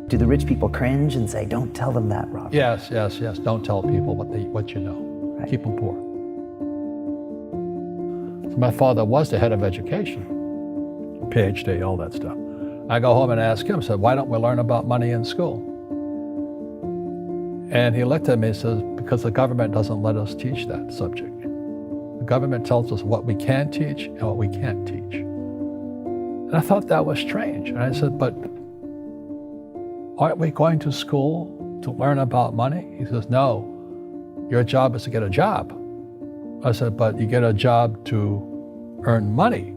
Do the rich people cringe and say, don't tell them that, Robert? Yes. Don't tell people what you know. Right. Keep them poor. So my father was the head of education, PhD, all that stuff. I go home and ask him, said, why don't we learn about money in school? And he looked at me and says, because the government doesn't let us teach that subject. The government tells us what we can teach and what we can't teach. And I thought that was strange. And I said, but aren't we going to school to learn about money? He says, no, your job is to get a job. I said, but you get a job to earn money.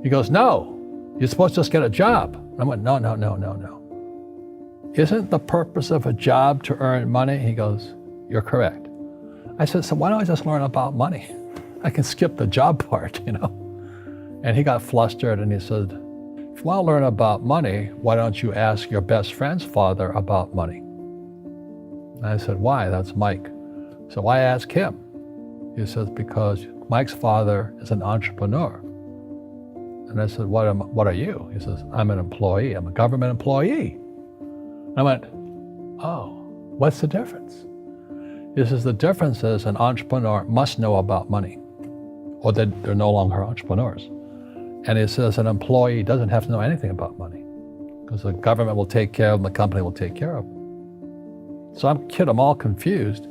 He goes, no, you're supposed to just get a job. I went, no. Isn't the purpose of a job to earn money? He goes, you're correct. I said, so why don't I just learn about money? I can skip the job part, you know? And he got flustered and he said, if you want to learn about money, why don't you ask your best friend's father about money? And I said, why? That's Mike. So I asked him. He says, because Mike's father is an entrepreneur. And I said, what are you? He says, I'm an employee. I'm a government employee. I went, oh, what's the difference? He says, the difference is an entrepreneur must know about money, or they're no longer entrepreneurs. And he says an employee doesn't have to know anything about money, because the government will take care of them, the company will take care of them. So I'm all confused.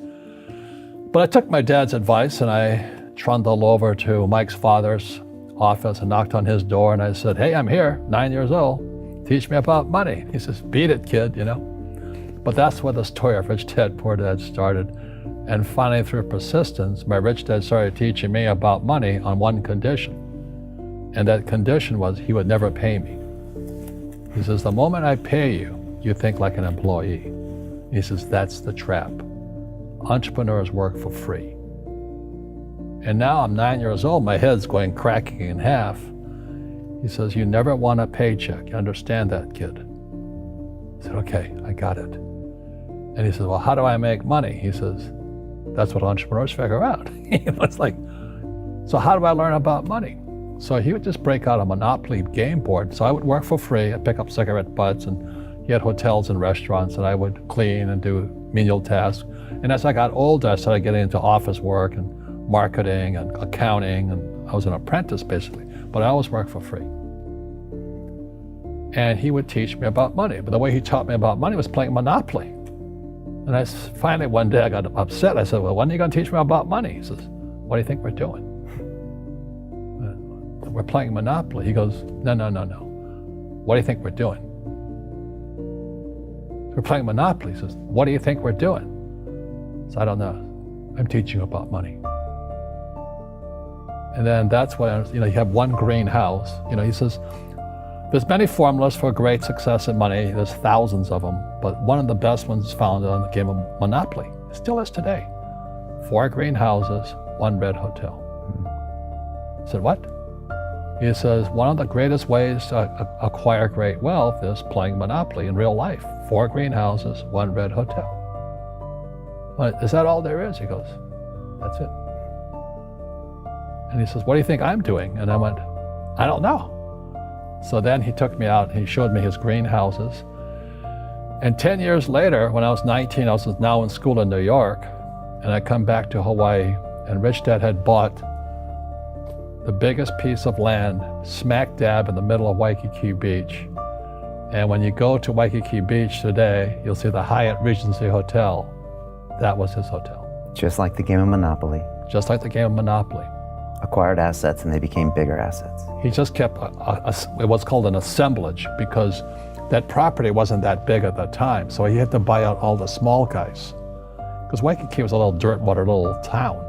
But I took my dad's advice and I trundled over to Mike's father's office and knocked on his door and I said, hey, I'm here, 9 years old. Teach me about money. He says, beat it, kid, you know. But that's where the story of Rich Dad, Poor Dad started. And finally, through persistence, my rich dad started teaching me about money on one condition. And that condition was he would never pay me. He says, the moment I pay you, you think like an employee. He says, that's the trap. Entrepreneurs work for free. And now I'm 9 years old, my head's going cracking in half. He says, you never want a paycheck. You understand that, kid? I said, okay, I got it. And he says, well, how do I make money? He says, that's what entrepreneurs figure out. It's like, so how do I learn about money? So he would just break out a Monopoly game board. So I would work for free. I'd pick up cigarette butts, and he had hotels and restaurants, and I would clean and do menial tasks. And as I got older, I started getting into office work and marketing and accounting, and I was an apprentice basically, but I always worked for free. And he would teach me about money, but the way he taught me about money was playing Monopoly. And finally one day I got upset. I said, well, when are you going to teach me about money? He says, what do you think we're doing? We're playing Monopoly. He goes, no. What do you think we're doing? We're playing Monopoly. He says, what do you think we're doing? So I don't know. I'm teaching you about money. And then that's when, you have one greenhouse. He says, there's many formulas for great success in money. There's thousands of them, but one of the best ones is found on the game of Monopoly. It still is today. 4 greenhouses, 1 red hotel. I said, what? He says, one of the greatest ways to acquire great wealth is playing Monopoly in real life. 4 greenhouses, 1 red hotel. Well, is that all there is? He goes, that's it. And he says, what do you think I'm doing? And I went, I don't know. So then he took me out and he showed me his greenhouses. And 10 years later, when I was 19, I was now in school in New York, and I come back to Hawaii, and Rich Dad had bought the biggest piece of land smack dab in the middle of Waikiki Beach. And when you go to Waikiki Beach today, you'll see the Hyatt Regency Hotel. That was his hotel. Just like the game of Monopoly. Just like the game of Monopoly. Acquired assets and they became bigger assets. He just kept what's called an assemblage, because that property wasn't that big at that time. So he had to buy out all the small guys. Because Waikiki was a little dirt water little town.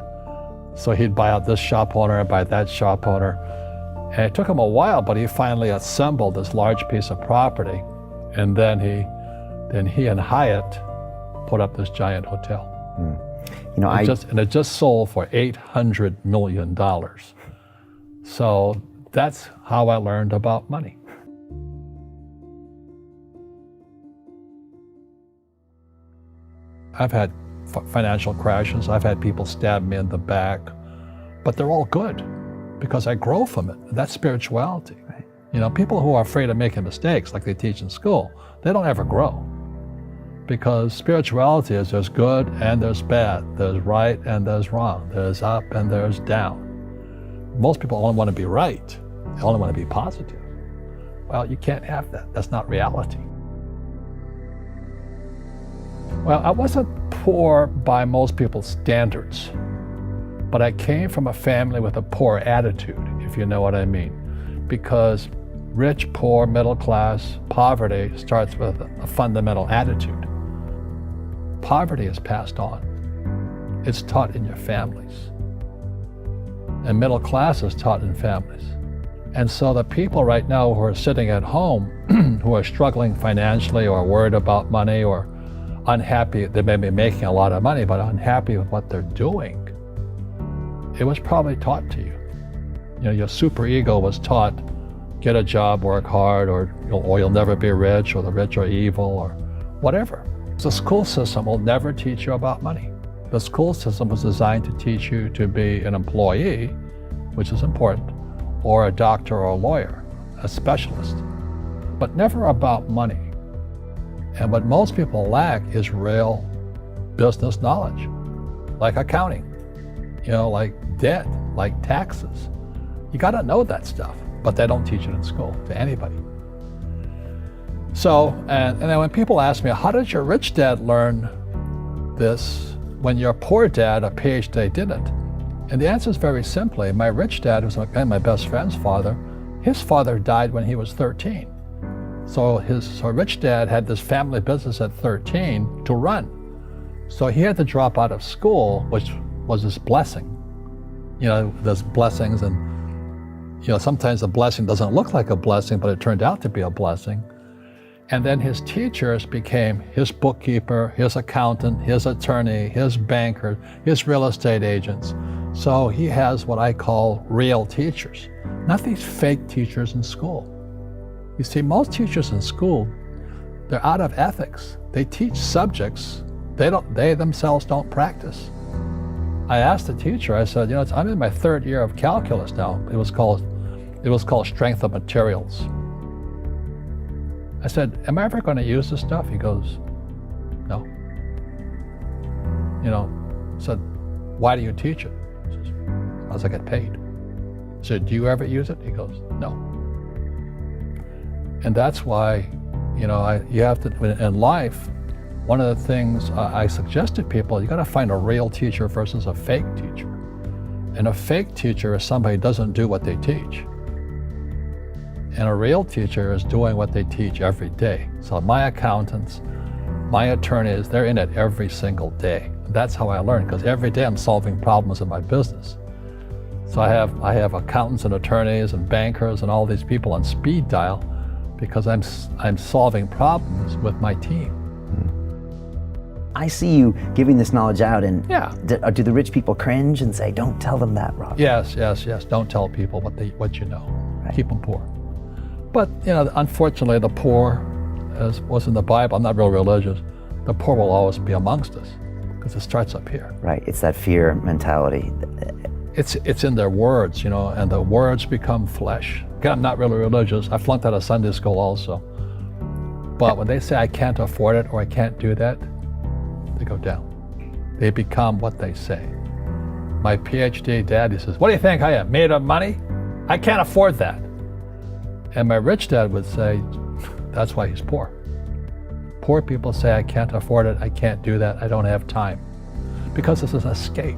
So he'd buy out this shop owner and buy that shop owner. And it took him a while, but he finally assembled this large piece of property. And then he and Hyatt put up this giant hotel. And it just sold for $800 million. So that's how I learned about money. I've had financial crashes. I've had people stab me in the back, but they're all good because I grow from it. That's spirituality. Right. People who are afraid of making mistakes, like they teach in school, they don't ever grow. Because spirituality is there's good and there's bad, there's right and there's wrong, there's up and there's down. Most people only want to be right, they only want to be positive. Well, you can't have that. That's not reality. Well, I wasn't poor by most people's standards, but I came from a family with a poor attitude, if you know what I mean. Because rich, poor, middle class, poverty starts with a fundamental attitude. Poverty is passed on. It's taught in your families. And middle class is taught in families. And so the people right now who are sitting at home, who are struggling financially or worried about money or unhappy, they may be making a lot of money, but unhappy with what they're doing, it was probably taught to you. Your superego was taught, get a job, work hard, or you'll never be rich, or the rich are evil, or whatever. The school system will never teach you about money. The school system was designed to teach you to be an employee, which is important, or a doctor or a lawyer, a specialist, but never about money. And what most people lack is real business knowledge, like accounting, like debt, like taxes. You got to know that stuff, but they don't teach it in school to anybody. So, and then when people ask me, how did your rich dad learn this when your poor dad, a PhD, didn't? And the answer is very simply, my rich dad, who's my best friend's father, his father died when he was 13. So his rich dad had this family business at 13 to run. So he had to drop out of school, which was his blessing. There's blessings, and sometimes the blessing doesn't look like a blessing, but it turned out to be a blessing. And then his teachers became his bookkeeper, his accountant, his attorney, his banker, his real estate agents. So he has what I call real teachers, not these fake teachers in school. You see, most teachers in school, they're out of ethics. They teach subjects they themselves don't practice. I asked the teacher, I said, I'm in my third year of calculus now. It was called strength of materials. I said, am I ever going to use this stuff? He goes, no. I said, why do you teach it? He says, because I get paid. I said, do you ever use it? He goes, no. And that's why, you have to, in life, one of the things I suggest to people, you got to find a real teacher versus a fake teacher. And a fake teacher is somebody who doesn't do what they teach. And a real teacher is doing what they teach every day. So my accountants, my attorneys, they're in it every single day. That's how I learn, because every day I'm solving problems in my business. So I have accountants and attorneys and bankers and all these people on speed dial because I'm solving problems with my team. I see you giving this knowledge out, and yeah. Do the rich people cringe and say, don't tell them that, Rob? Yes. Don't tell people what you know. Right. Keep them poor. But, unfortunately, the poor, as was in the Bible, I'm not real religious, the poor will always be amongst us because it starts up here. Right, it's that fear mentality. It's in their words, and the words become flesh. Again, I'm not really religious. I flunked out of Sunday school also. But when they say I can't afford it or I can't do that, they go down. They become what they say. My PhD daddy says, what do you think I am, made of money? I can't afford that. And my rich dad would say, that's why he's poor. Poor people say, I can't afford it, I can't do that, I don't have time. Because it's an escape.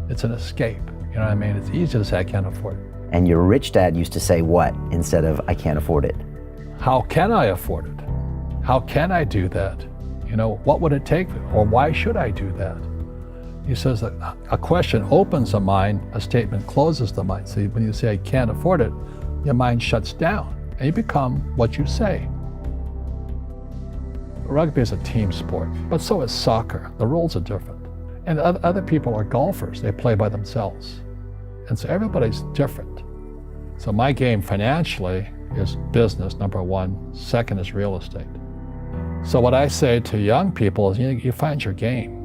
It's an escape, you know what I mean? It's easy to say, I can't afford it. And your rich dad used to say what instead of, I can't afford it? How can I afford it? How can I do that? What would it take, or why should I do that? He says that a question opens the mind, a statement closes the mind. So when you say, I can't afford it, your mind shuts down, and you become what you say. Rugby is a team sport, but so is soccer. The rules are different. And other people are golfers. They play by themselves. And so everybody's different. So my game financially is business, number one. Second is real estate. So what I say to young people is, you find your game.